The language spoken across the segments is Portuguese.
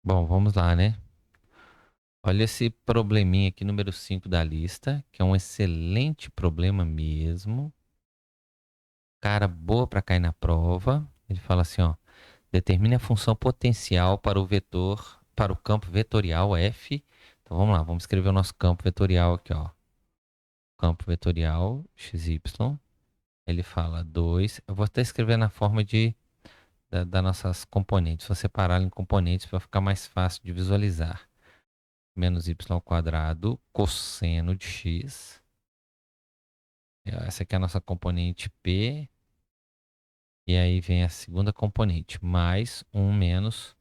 Bom, vamos lá, né? Olha esse probleminha aqui, número 5 da lista, que é um excelente problema mesmo. Cara, boa para cair na prova. Ele fala assim, ó: determine a função potencial para o vetor, para o campo vetorial F. Então vamos lá, vamos escrever o nosso campo vetorial aqui, ó. Campo vetorial xy. Ele fala 2. Eu vou até escrever na forma das nossas componentes. Vou separar em componentes para ficar mais fácil de visualizar. Menos y ao quadrado, cosseno de x. Essa aqui é a nossa componente P. E aí vem a segunda componente, mais 1 menos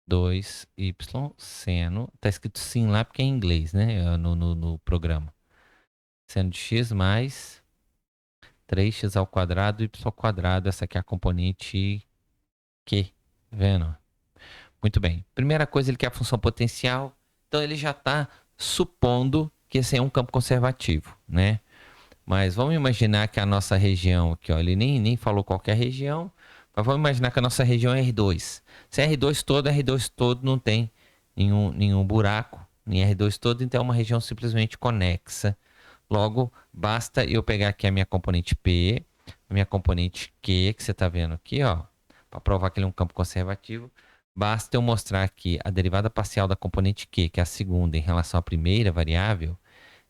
2y seno. Tá escrito sim lá porque é em inglês, né? No programa. Seno de x mais 3x ao quadrado, y ao quadrado. Essa aqui é a componente Q. Tá vendo? Muito bem. Primeira coisa, ele quer a função potencial. Então ele já está supondo que esse é um campo conservativo, né? Mas vamos imaginar que a nossa região aqui, ó, ele nem falou qualquer região, mas vamos imaginar que a nossa região é R2. Se é R2 todo não tem nenhum buraco, em R2 todo, então é uma região simplesmente conexa. Logo, basta eu pegar aqui a minha componente P, a minha componente Q, que você está vendo aqui, ó, para provar que ele é um campo conservativo. Basta eu mostrar aqui a derivada parcial da componente Q, que é a segunda, em relação à primeira variável,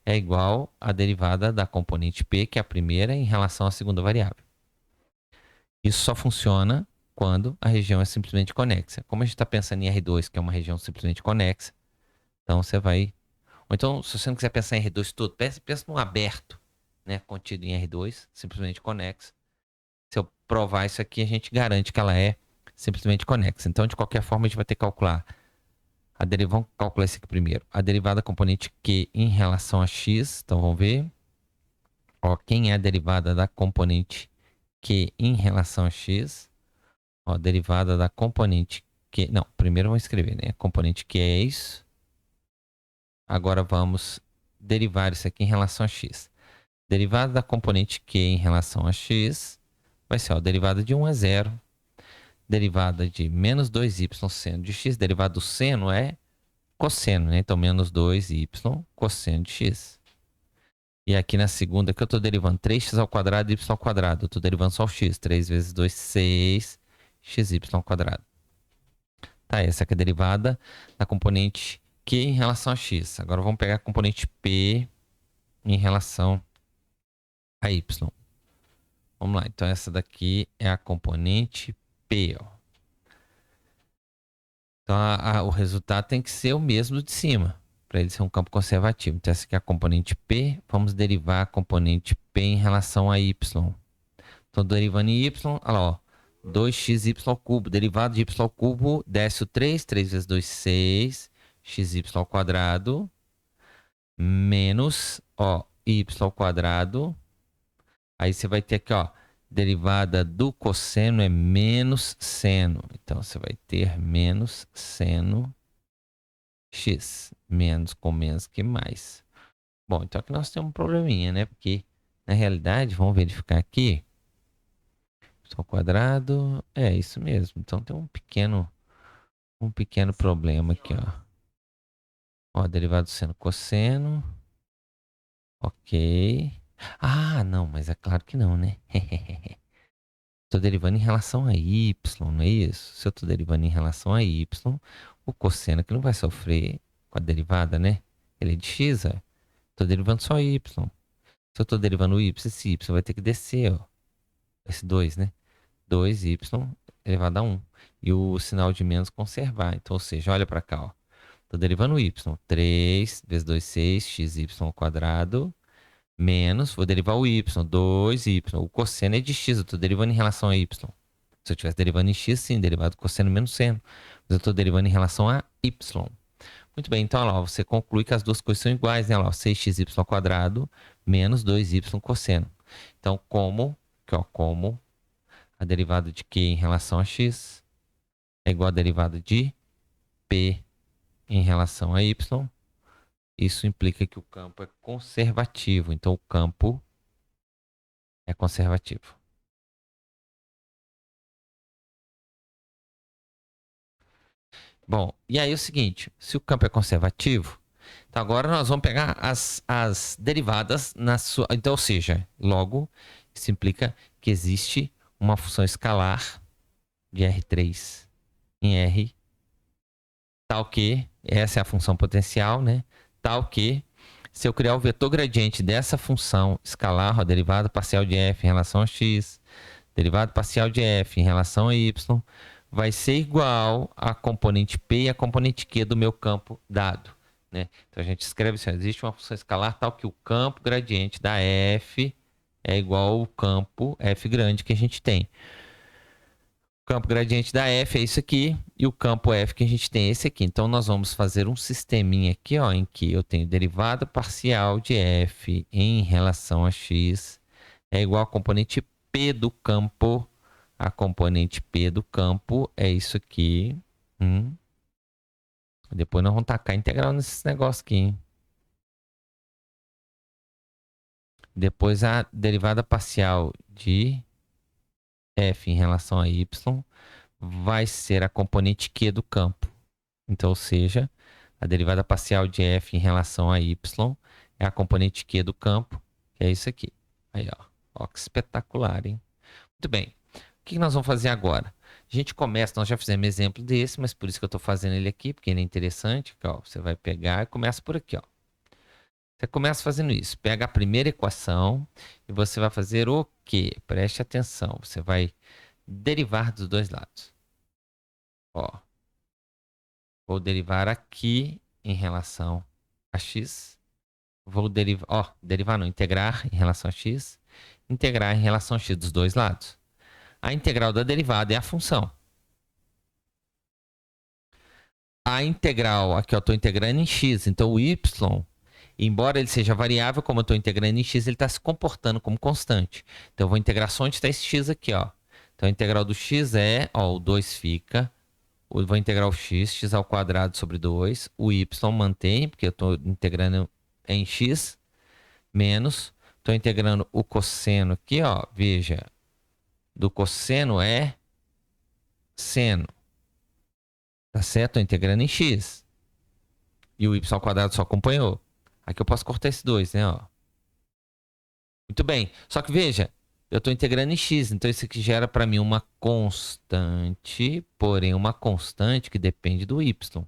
é igual à derivada da componente P, que é a primeira, em relação à segunda variável. Isso só funciona quando a região é simplesmente conexa. Como a gente está pensando em R2, que é uma região simplesmente conexa, então você vai... Ou então, se você não quiser pensar em R2 todo, pensa num aberto, né, contido em R2, simplesmente conexa. Se eu provar isso aqui, a gente garante que ela é simplesmente conexa. Então, de qualquer forma, a gente vai ter que calcular a derivada. Vamos calcular isso aqui primeiro. A derivada da componente Q em relação a x. Então, vamos ver. Ó, quem é a derivada da componente Q em relação a x? Ó, a derivada da componente Q... Não, primeiro vamos escrever, né? A componente Q é isso. Agora vamos derivar isso aqui em relação a x. Derivada da componente Q em relação a x vai ser, ó, derivada de 1 é 0. Derivada de menos 2y seno de x. Derivada do seno é cosseno, né? Então, menos 2y cosseno de x. E aqui na segunda que eu estou derivando 3x ao quadrado e y ao quadrado. Eu estou derivando só o x. 3 vezes 2, 6. Xy ao quadrado. Tá, essa aqui é a derivada da componente Q em relação a x. Agora vamos pegar a componente P em relação a y. Vamos lá, então essa daqui é a componente P. Ó. Então o resultado tem que ser o mesmo de cima, para ele ser um campo conservativo. Então essa aqui é a componente P. Vamos derivar a componente P em relação a y. Então, derivando em y, olha lá, ó, 2xy ao cubo, derivado de y ao cubo, desce o 3, 3 vezes 2, 6, xy ao quadrado, menos, ó, y ao quadrado. Aí você vai ter aqui, ó, derivada do cosseno é menos seno. Então, você vai ter menos seno x. Menos com menos que mais. Bom, então aqui nós temos um probleminha, né? Porque, na realidade, vamos verificar aqui. Ao quadrado, é isso mesmo. Então tem um pequeno problema aqui, ó. Ó, derivado seno cosseno. Ok. Ah, não, mas é claro que não, né? Estou derivando em relação a y, não é isso? Se eu estou derivando em relação a y, o cosseno que não vai sofrer com a derivada, né? Ele é de x, ó. Estou derivando só y. Se eu estou derivando o y, esse y vai ter que descer, ó. Esse 2, né? 2y elevado a 1. E o sinal de menos conservar. Então, ou seja, olha para cá, ó. Estou derivando o y. 3 vezes 2, 6, xy ao quadrado. Menos, vou derivar o y, 2y. O cosseno é de x, eu estou derivando em relação a y. Se eu estivesse derivando em x, sim, derivado do cosseno menos seno. Mas eu estou derivando em relação a y. Muito bem, então, olha lá, você conclui que as duas coisas são iguais, né? Olha lá, 6xy ao quadrado menos 2y cosseno. Então, como a derivada de Q em relação a x é igual à derivada de P em relação a y. Isso implica que o campo é conservativo. Então, o campo é conservativo. Bom, e aí é o seguinte, se o campo é conservativo, então agora nós vamos pegar as derivadas na sua... Então, ou seja, logo, isso implica que existe uma função escalar de R3 em R, tal que, essa é a função potencial, né? Tal que, se eu criar o vetor gradiente dessa função escalar, a derivada parcial de f em relação a x, derivada parcial de f em relação a y, vai ser igual a componente P e a componente Q do meu campo dado. Né? Então a gente escreve assim, existe uma função escalar tal que o campo gradiente da f é igual ao campo f grande que a gente tem. O campo gradiente da f é isso aqui, e o campo f que a gente tem é esse aqui. Então nós vamos fazer um sisteminha aqui, ó, em que eu tenho derivada parcial de f em relação a x é igual a componente P do campo. A componente P do campo é isso aqui. Depois nós vamos tacar integral nesse negócio aqui. Hein? Depois a derivada parcial de f em relação a y vai ser a componente Q do campo. Então, ou seja, a derivada parcial de f em relação a y é a componente Q do campo, que é isso aqui. Aí, ó. Ó, que espetacular, hein? Muito bem. O que nós vamos fazer agora? A gente começa, nós já fizemos exemplo desse, mas por isso que eu estou fazendo ele aqui, porque ele é interessante. Ó, você vai pegar e começa por aqui. Ó. Você começa fazendo isso. Pega a primeira equação e você vai fazer o quê? Preste atenção. Você vai derivar dos dois lados. Ó, vou derivar aqui em relação a x. Vou derivar, ó, derivar não, integrar em relação a x. Integrar em relação a x dos dois lados. A integral da derivada é a função. A integral, aqui eu estou integrando em x, então o y, embora ele seja variável, como eu estou integrando em x, ele está se comportando como constante. Então eu vou integrar só onde está esse x aqui, ó. Então a integral do x é, ó, o 2 fica, eu vou integrar o x, x ao quadrado sobre 2, o y mantém, porque eu estou integrando em x, menos, estou integrando o cosseno aqui, ó, veja, do cosseno é seno. Tá certo? Estou integrando em x. E o y ao quadrado só acompanhou. Aqui eu posso cortar esse 2, né? Ó. Muito bem. Só que veja, eu estou integrando em x. Então isso aqui gera para mim uma constante, porém uma constante que depende do y.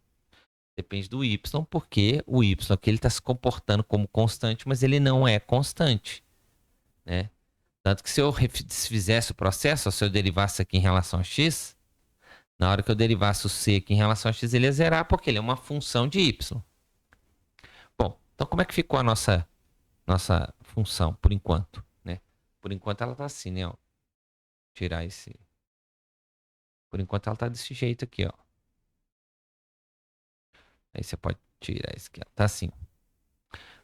Depende do y porque o y aqui está se comportando como constante, mas ele não é constante. Né? Tanto que se eu fizesse o processo, se eu derivasse aqui em relação a x... Na hora que eu derivasse o c aqui em relação a x, ele ia zerar, porque ele é uma função de y. Bom, então como é que ficou a nossa função, por enquanto? Né? Por enquanto ela está assim, né? Ó. Tirar esse... Por enquanto ela está desse jeito aqui, ó. Aí você pode tirar esse aqui, ó. Tá assim.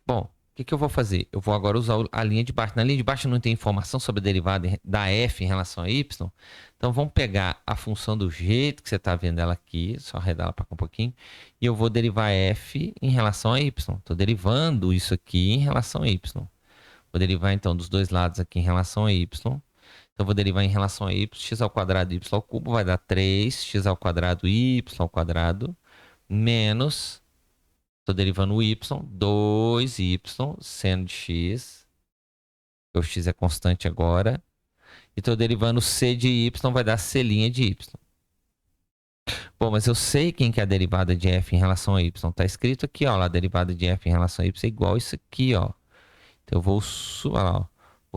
Bom, o que eu vou fazer? Eu vou agora usar a linha de baixo. Na linha de baixo não tem informação sobre a derivada da f em relação a y. Então, vamos pegar a função do jeito que você está vendo ela aqui. Só arredar ela para cá um pouquinho. E eu vou derivar f em relação a y. Estou derivando isso aqui em relação a y. Vou derivar, então, dos dois lados aqui em relação a y. Então, vou derivar em relação a y. X ao quadrado y ao cubo vai dar 3x ao quadrado y ao quadrado menos... Estou derivando o y, 2y, seno de x. O x é constante agora. E estou derivando c de y, vai dar c' de y. Bom, mas eu sei quem que é a derivada de f em relação a y. Está escrito aqui, ó, a derivada de f em relação a y é igual a isso aqui, ó. Então eu vou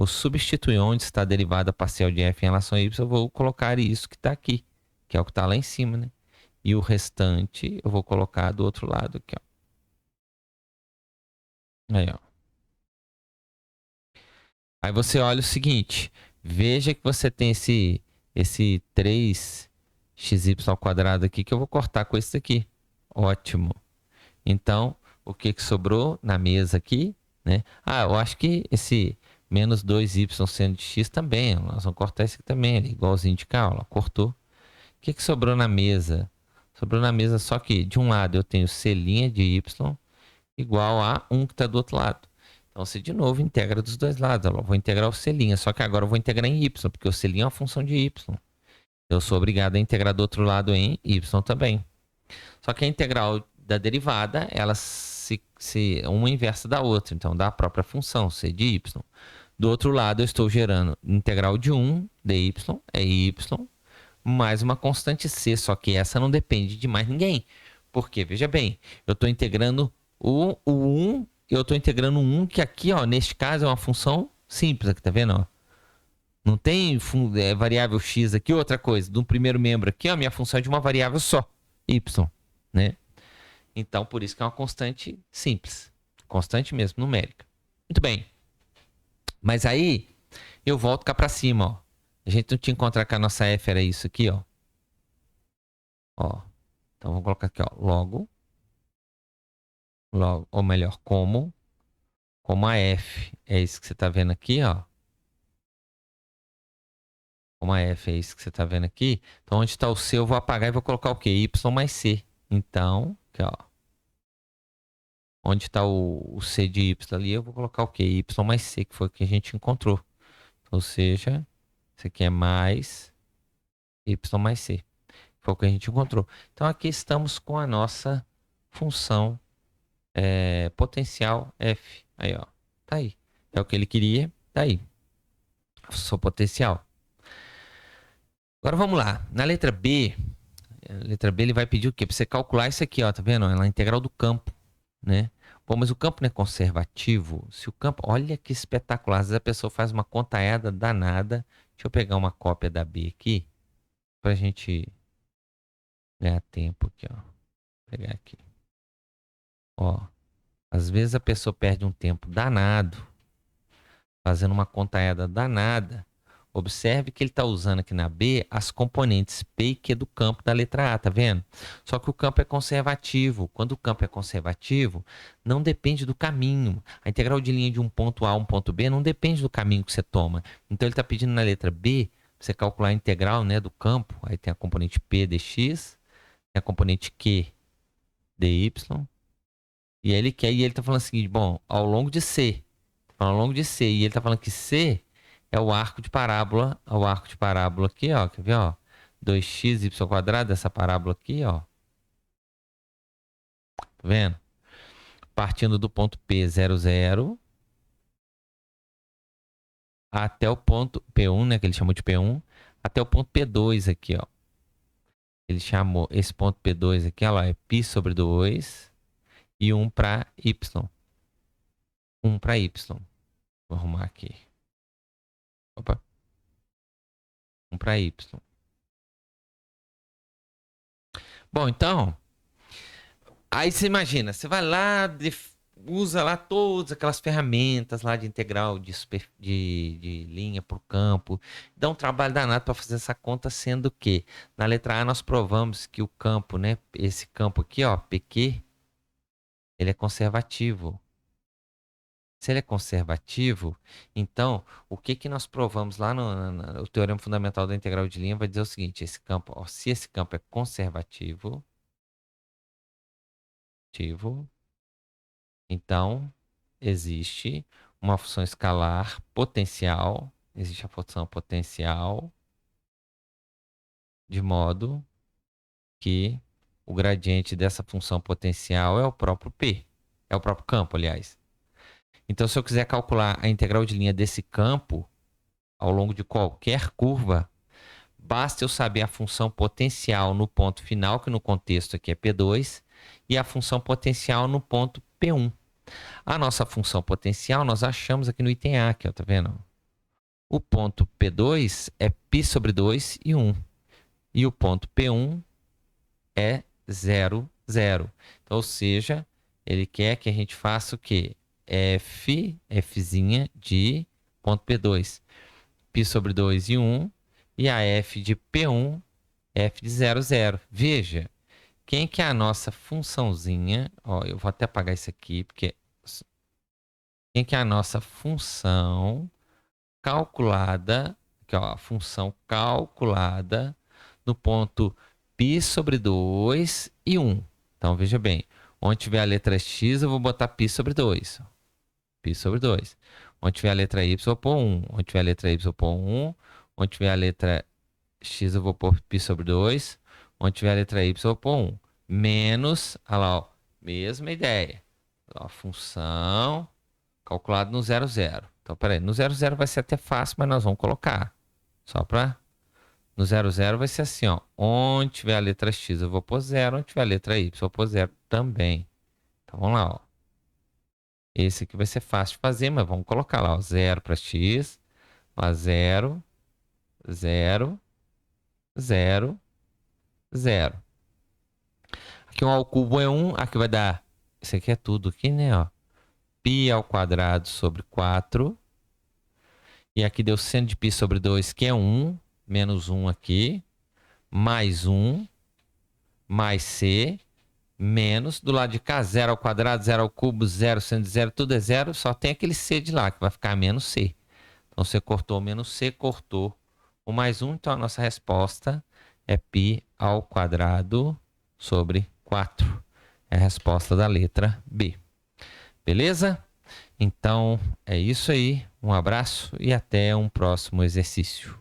substituir onde está a derivada parcial de f em relação a y, eu vou colocar isso que está aqui, que é o que está lá em cima, né? E o restante eu vou colocar do outro lado aqui, ó. Aí, ó. Aí você olha o seguinte, veja que você tem esse 3xy ao quadrado aqui, que eu vou cortar com esse aqui. Ótimo. Então, o que sobrou na mesa aqui, né? Ah, eu acho que esse menos 2y seno de x também, nós vamos cortar esse aqui também, igualzinho de cá, ó, cortou. O que sobrou na mesa? Sobrou na mesa só que, de um lado, eu tenho c' de y igual a 1 que está do outro lado. Então, você de novo integra dos dois lados. Eu vou integrar o c', só que agora eu vou integrar em y, porque o c' é uma função de y. Eu sou obrigado a integrar do outro lado em y também. Só que a integral da derivada, ela uma inversa da outra, então da própria função, c de y. Do outro lado, eu estou gerando integral de 1 dy, é y, mais uma constante c, só que essa não depende de mais ninguém. Porque, veja bem, eu estou integrando o 1, eu estou integrando 1, que aqui, ó, neste caso, é uma função simples, aqui, tá vendo? Ó? Não tem variável x aqui, outra coisa. Do primeiro membro aqui, ó, minha função é de uma variável só, y, né? Então, por isso que é uma constante simples. Constante mesmo, numérica. Muito bem. Mas aí, eu volto cá para cima, ó. A gente não tinha encontrado que a nossa f era isso aqui, ó. Ó. Então, vamos colocar aqui, ó. Logo, ou melhor, como a f é isso que você está vendo aqui, ó. Como a f é isso que você está vendo aqui. Então, onde está o c, eu vou apagar e vou colocar o quê? Y mais c. Então, aqui, ó. Onde está o c de y ali, eu vou colocar o quê? Y mais c, que foi o que a gente encontrou. Ou seja, isso aqui é mais y mais c. Foi o que a gente encontrou. Então, aqui estamos com a nossa função potencial f. Aí, ó. Tá aí. É o que ele queria. Tá aí. Função potencial. Agora, vamos lá. Na letra B, ele vai pedir o quê? Para você calcular isso aqui, ó. Tá vendo? Ela é a integral do campo, né? Bom, mas o campo não é conservativo. Se o campo... Olha que espetacular. Às vezes a pessoa faz uma contaeda danada. Deixa eu pegar uma cópia da B aqui. Pra gente ganhar tempo aqui, ó. Vou pegar aqui. Ó. Às vezes a pessoa perde um tempo danado. Fazendo uma contaeda danada. Observe que ele está usando aqui na B as componentes P e Q do campo da letra A, tá vendo? Só que o campo é conservativo. Quando o campo é conservativo, não depende do caminho. A integral de linha de um ponto A a um ponto B não depende do caminho que você toma. Então ele está pedindo na letra B para você calcular a integral, né, do campo. Aí tem a componente P dx, tem a componente Q dy. E ele está falando o seguinte, bom, ao longo de C. Ao longo de C. E ele está falando que C é o arco de parábola, aqui, ó, quer ver, ó? 2x² essa parábola aqui, ó. Tá vendo? Partindo do ponto P, 0, 0, até o ponto P1, né, que ele chamou de P1, até o ponto P2 aqui, ó. Ele chamou esse ponto P2 aqui, ó, é π sobre 2 e 1 para y. 1 para y. Vou arrumar aqui. Opa. 1 para y. Bom, então, aí você imagina, você vai lá, usa lá todas aquelas ferramentas lá de integral de linha por campo, dá um trabalho danado para fazer essa conta, sendo que na letra A nós provamos que o campo, né, esse campo aqui, ó, PQ, ele é conservativo. Se ele é conservativo, então o que que nós provamos lá no teorema fundamental da integral de linha vai dizer o seguinte: esse campo, ó, se esse campo é conservativo, então existe uma função escalar potencial, existe a função potencial, de modo que o gradiente dessa função potencial é o próprio P, é o próprio campo, aliás. Então, se eu quiser calcular a integral de linha desse campo ao longo de qualquer curva, basta eu saber a função potencial no ponto final, que no contexto aqui é P2, e a função potencial no ponto P1. A nossa função potencial nós achamos aqui no item A, aqui, ó, tá vendo? O ponto P2 é π sobre 2 e 1. E o ponto P1 é 0, 0. Então, ou seja, ele quer que a gente faça o quê? F'zinha de ponto P2. π sobre 2 e 1. E a f de P1, f de 0, 0. Veja, quem que é a nossa funçãozinha? Ó, eu vou até apagar isso aqui, porque... Quem que é a nossa função calculada, que é a função calculada no ponto π sobre 2 e 1. Então, veja bem, onde tiver a letra x, eu vou botar π sobre 2. π sobre 2. Onde tiver a letra y, eu vou pôr 1. Onde tiver a letra y, eu vou pôr 1. Onde tiver a letra x, eu vou pôr π sobre 2. Onde tiver a letra y, eu vou pôr 1. menos, olha lá, ó, mesma ideia. Ó, função calculado no 0, 0. Então, peraí, no 0, 0 vai ser até fácil, mas nós vamos colocar. Só para... No 0, 0 vai ser assim, ó. Onde tiver a letra X, eu vou pôr 0. Onde tiver a letra Y, eu vou pôr 0 também. Então, vamos lá, ó. Esse aqui vai ser fácil de fazer, mas vamos colocar lá, ó. 0 para X. Lá, 0, 0, 0, 0. Aqui 1 ao cubo é 1. Aqui vai dar... Isso aqui é tudo aqui, né, ó. Π ao quadrado sobre 4. E aqui deu seno de π sobre 2, que é 1. Menos 1 aqui. Mais 1. Mais C. Menos, do lado de cá, 0 ao quadrado, 0 ao cubo, 0, seno de 0, tudo é 0. Só tem aquele C de lá, que vai ficar menos C. Então, você cortou o menos C, cortou o mais 1. Então, a nossa resposta é π ao quadrado sobre 4. É a resposta da letra B. Beleza? Então, é isso aí. Um abraço e até um próximo exercício.